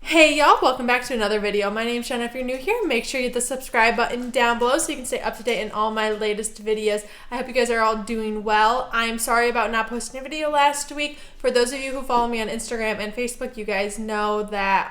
Hey y'all, welcome back to another video. My name's Shanna. If you're new here, make sure you hit the subscribe button down below so you can stay up to date in all my latest videos. I hope you guys are all doing well. I'm sorry about not posting a video last week. For those of you who follow me on Instagram and Facebook, you guys know that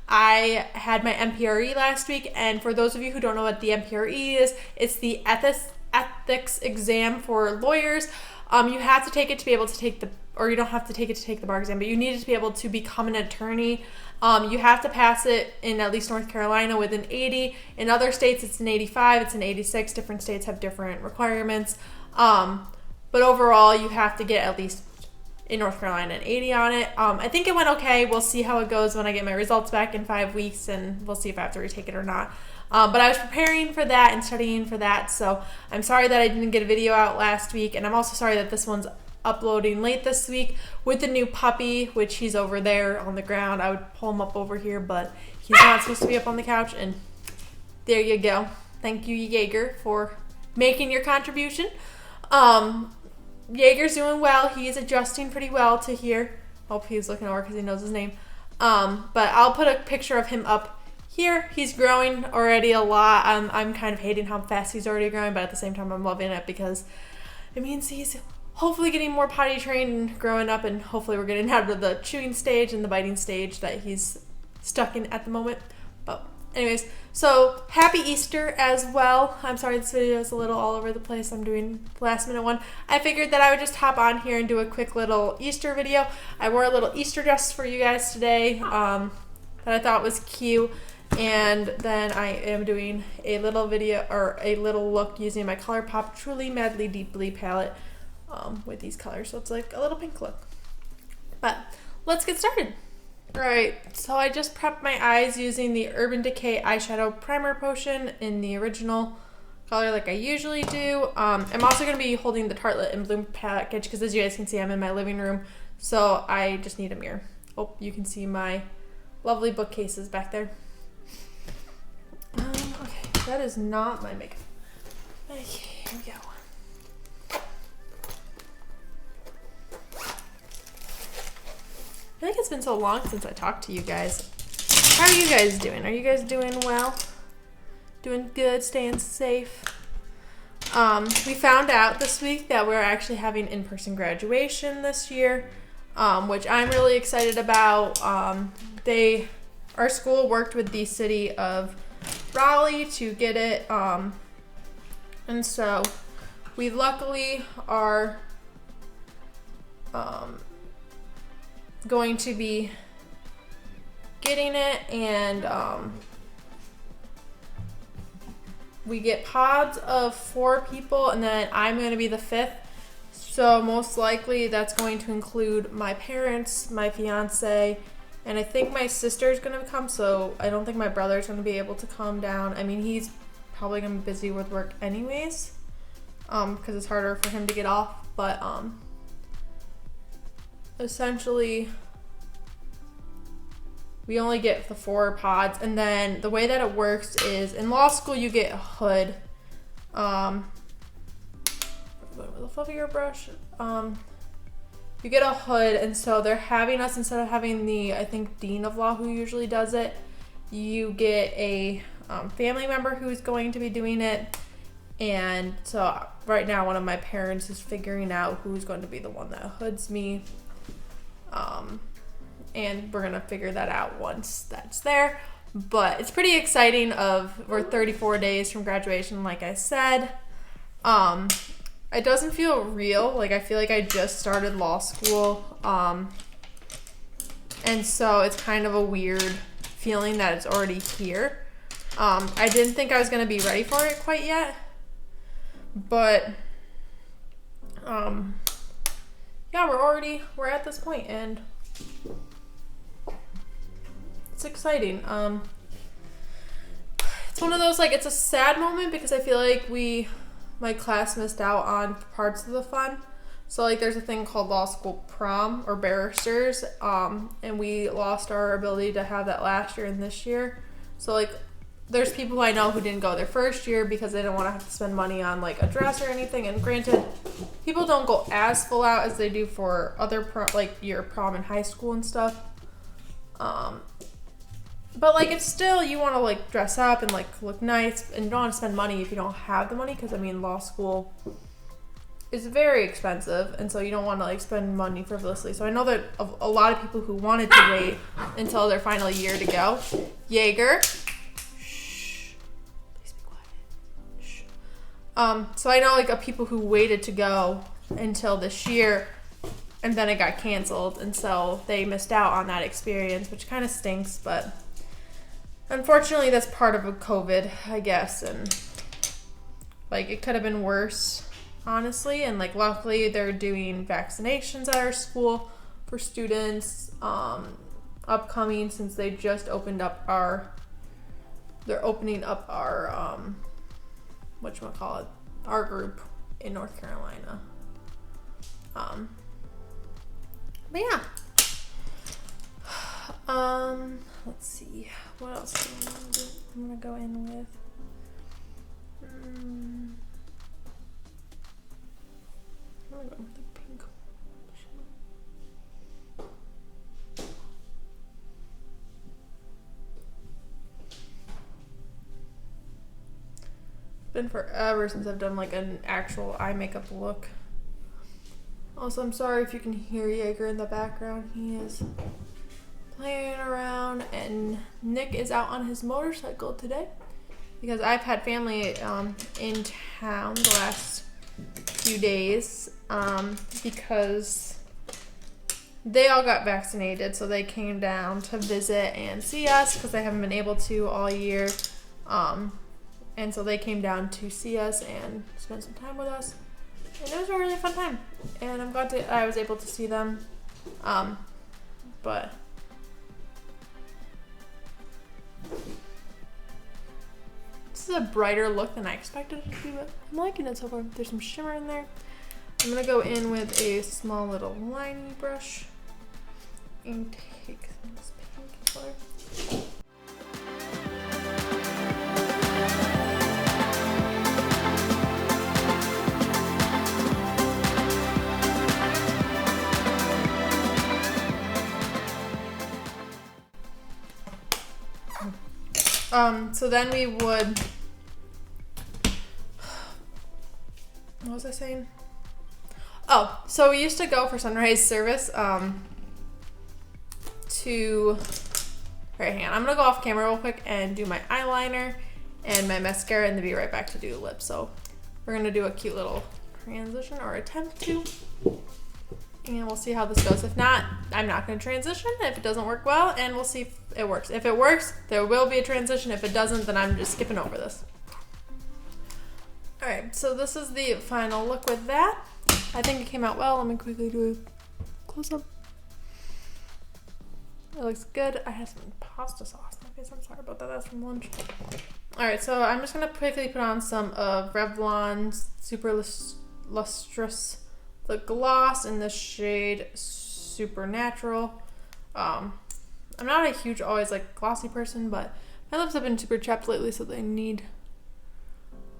I had my MPRE last week, and for those of you who don't know what the MPRE is, it's the ethics exam for lawyers. You have to take it to be able to take or you don't have to take it to take the bar exam, but you need it to be able to become an attorney. You have to pass it in at least North Carolina with an 80. In other states, it's an 85, it's an 86. Different states have different requirements. But overall, you have to get at least in North Carolina an 80 on it. I think it went okay. We'll see how it goes when I get my results back in 5 weeks, and we'll see if I have to retake it or not. But I was preparing for that and studying for that, so I'm sorry that I didn't get a video out last week, and I'm also sorry that this one's uploading late this week with the new puppy, which he's over there on the ground. I would pull him up over here, but he's not supposed to be up on the couch, and there you go. Thank you, Jaeger, for making your contribution. Jaeger's doing well. He's adjusting pretty well to here. Hope he's looking over because he knows his name. But I'll put a picture of him up here. He's growing already a lot. I'm kind of hating how fast he's already growing, but at the same time I'm loving it because it means he's hopefully getting more potty trained and growing up, and hopefully we're getting out of the chewing stage and the biting stage that he's stuck in at the moment. But anyways, so happy Easter as well. I'm sorry this video is a little all over the place. I'm doing the last minute one. I figured that I would just hop on here and do a quick little Easter video. I wore a little Easter dress for you guys today that I thought was cute. And then I am doing a little video or a little look using my ColourPop Truly Madly Deeply palette with these colors. So it's like a little pink look. But let's get started. Alright, so I just prepped my eyes using the Urban Decay Eyeshadow Primer Potion in the original color like I usually do. I'm also going to be holding the Tartelette in Bloom package because, as you guys can see, I'm in my living room. So I just need a mirror. Oh, you can see my lovely bookcases back there. Okay, that is not my makeup. Okay, here we go. I feel like it's been so long since I talked to you guys. How are you guys doing? Are you guys doing well? Doing good? Staying safe? We found out this week that we're actually having in-person graduation this year, which I'm really excited about. Our school worked with the city of Raleigh to get it, and so we luckily are going to be getting it, and we get pods of 4 people, and then I'm going to be the 5th, so most likely that's going to include my parents, my fiance, and I think my sister's going to come, so I don't think my brother's going to be able to come down. I mean, he's probably going to be busy with work anyways, because it's harder for him to get off, but essentially we only get the 4 pods, and then the way that it works is in law school you get a hood, with a fluffier brush, you get a hood, and so they're having us, instead of having the, I think, Dean of Law who usually does it, you get a family member who's going to be doing it. And so right now one of my parents is figuring out who's going to be the one that hoods me, and we're gonna figure that out once that's there. But it's pretty exciting. We're 34 days from graduation, like I said. It doesn't feel real. Like, I feel like I just started law school, and so it's kind of a weird feeling that it's already here. I didn't think I was gonna be ready for it quite yet, but yeah, we're at this point, and it's exciting. It's one of those, like, it's a sad moment because I feel like my class missed out on parts of the fun. So, like, there's a thing called law school prom or barristers, and we lost our ability to have that last year and this year. So, like, there's people who I know who didn't go their first year because they didn't want to have to spend money on, like, a dress or anything. And granted, people don't go as full out as they do for other like your prom in high school and stuff. But like, it's still, you want to like dress up and like look nice, and you don't want to spend money if you don't have the money, because I mean, law school is very expensive, and so you don't want to like spend money frivolously. So I know that a lot of people who wanted to wait until their final year to go. Jaeger. Shh. Please be quiet. Shh. So I know like people who waited to go until this year, and then it got canceled, and so they missed out on that experience, which kind of stinks, but unfortunately that's part of a COVID, I guess, and like it could have been worse, honestly. And like luckily they're doing vaccinations at our school for students upcoming, since they just opened up they're opening up our whatchamacallit, our group in North Carolina. But yeah. Let's see. What else do I want to do? I'm gonna go in with I'm gonna go with the pink. It's been forever since I've done like an actual eye makeup look. Also, I'm sorry if you can hear Jaeger in the background. He is playing around, and Nick is out on his motorcycle today because I've had family in town the last few days because they all got vaccinated, so they came down to visit and see us because they haven't been able to all year, and so they came down to see us and spend some time with us, and it was a really fun time, and I'm glad I was able to see them, but this is a brighter look than I expected it to be, but I'm liking it so far. There's some shimmer in there. I'm going to go in with a small little liney brush and take some of this pink color. So then we would, what was I saying? Oh, so we used to go for sunrise service, right, hang on, I'm gonna go off camera real quick and do my eyeliner and my mascara, and then be right back to do lips. So we're gonna do a cute little transition, or attempt to, and we'll see how this goes. If not, I'm not gonna transition if it doesn't work well, and we'll see if it works. If it works, there will be a transition. If it doesn't, then I'm just skipping over this. Alright, so this is the final look with that. I think it came out well. Let me quickly do a close-up. It looks good. I have some pasta sauce in my face. I'm sorry about that. That's from lunch. Alright, so I'm just going to quickly put on some of Revlon's Super Lustrous lip gloss in the shade Supernatural. I'm not a huge, always like glossy person, but my lips have been super chapped lately, so they need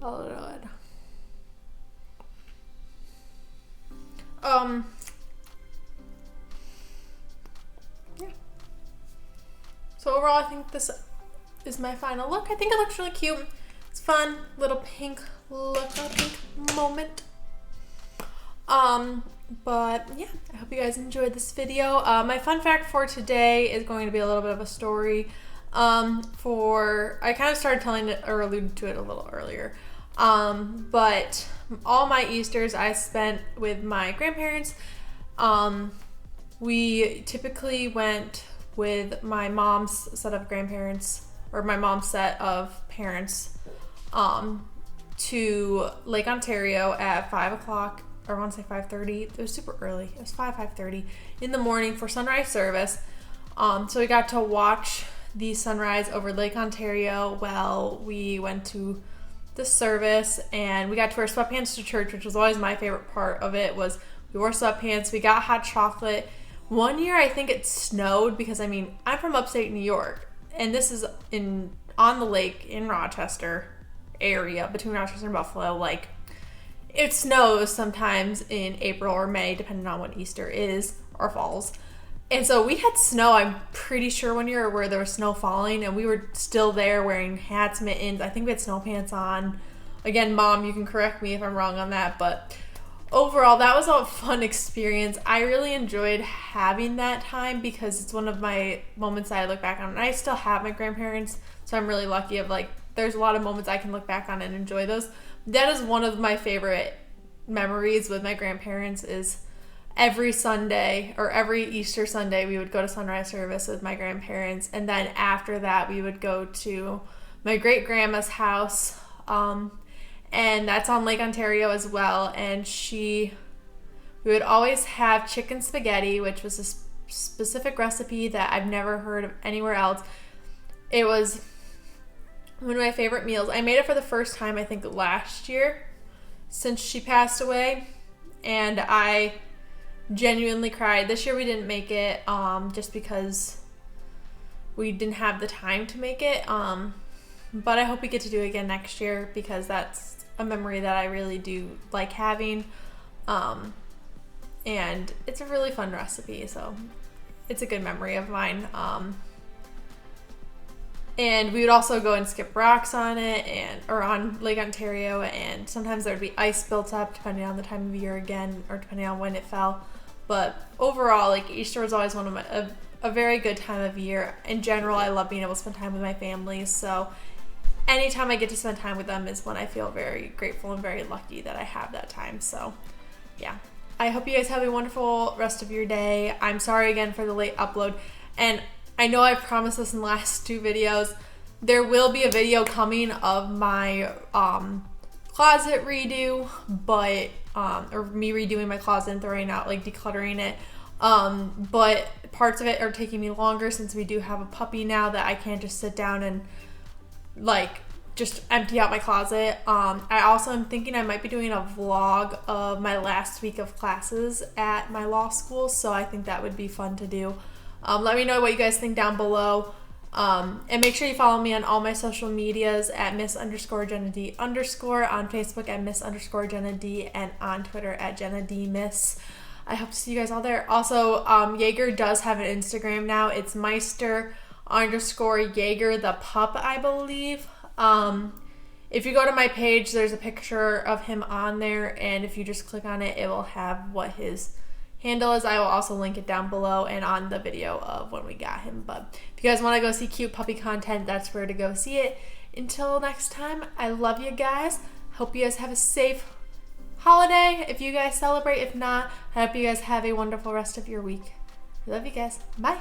a little bit. Yeah. So overall, I think this is my final look. I think it looks really cute. It's fun, little pink look, a pink moment. But yeah, I hope you guys enjoyed this video. My fun fact for today is going to be a little bit of a story. I kind of started telling it or alluded to it a little earlier. But all my Easters I spent with my grandparents. We typically went with my mom's set of grandparents, or my mom's set of parents, to Lake Ontario at 5 o'clock. Or I want to say 5:30. It was super early. It was 5:30 in the morning for sunrise service. So we got to watch the sunrise over Lake Ontario while we went to the service, and we got to wear sweatpants to church, which was always my favorite part of it. Was we wore sweatpants, we got hot chocolate. One year I think it snowed, because I mean, I'm from upstate New York, and this is on the lake in Rochester area, between Rochester and Buffalo. Like, it snows sometimes in April or May, depending on when Easter is or falls. And so we had snow, I'm pretty sure, one year where there was snow falling, and we were still there wearing hats, mittens. I think we had snow pants on. Again, Mom, you can correct me if I'm wrong on that, but overall, that was a fun experience. I really enjoyed having that time because it's one of my moments that I look back on. And I still have my grandparents, so I'm really lucky of like, there's a lot of moments I can look back on and enjoy those. That is one of my favorite memories with my grandparents is every Sunday or every Easter Sunday, we would go to sunrise service with my grandparents. And then after that, we would go to my great grandma's house. And that's on Lake Ontario as well. And we would always have chicken spaghetti, which was a specific recipe that I've never heard of anywhere else. It was one of my favorite meals. I made it for the first time, I think, last year since she passed away. And I genuinely cried. This year we didn't make it just because we didn't have the time to make it. But I hope we get to do it again next year because that's a memory that I really do like having. And it's a really fun recipe, so it's a good memory of mine. And we would also go and skip rocks on it or on Lake Ontario, and sometimes there would be ice built up depending on the time of year again, or depending on when it fell. But overall, like, Easter was always one of a very good time of year. In general, I love being able to spend time with my family, so anytime I get to spend time with them is when I feel very grateful and very lucky that I have that time. So yeah, I hope you guys have a wonderful rest of your day. I'm sorry again for the late upload, and I know I promised this in the last 2 videos. There will be a video coming of my closet redo, but or me redoing my closet and throwing out, like, decluttering it. But parts of it are taking me longer since we do have a puppy now that I can't just sit down and like just empty out my closet. I also am thinking I might be doing a vlog of my last week of classes at my law school, so I think that would be fun to do. Let me know what you guys think down below. And make sure you follow me on all my social medias at Miss_Jenna_D_ on Facebook at Miss_Jenna D, and on Twitter at Jenna D Miss. I hope to see you guys all there. Also, Jaeger does have an Instagram now. It's Meister_Jaeger the pup, I believe. If you go to my page, there's a picture of him on there, and if you just click on it, it will have what his handle is. I will also link it down below and on the video of when we got him. But if you guys want to go see cute puppy content, that's where to go see it. Until next time, I love you guys. Hope you guys have a safe holiday if you guys celebrate. If not, I hope you guys have a wonderful rest of your week. I love you guys. Bye.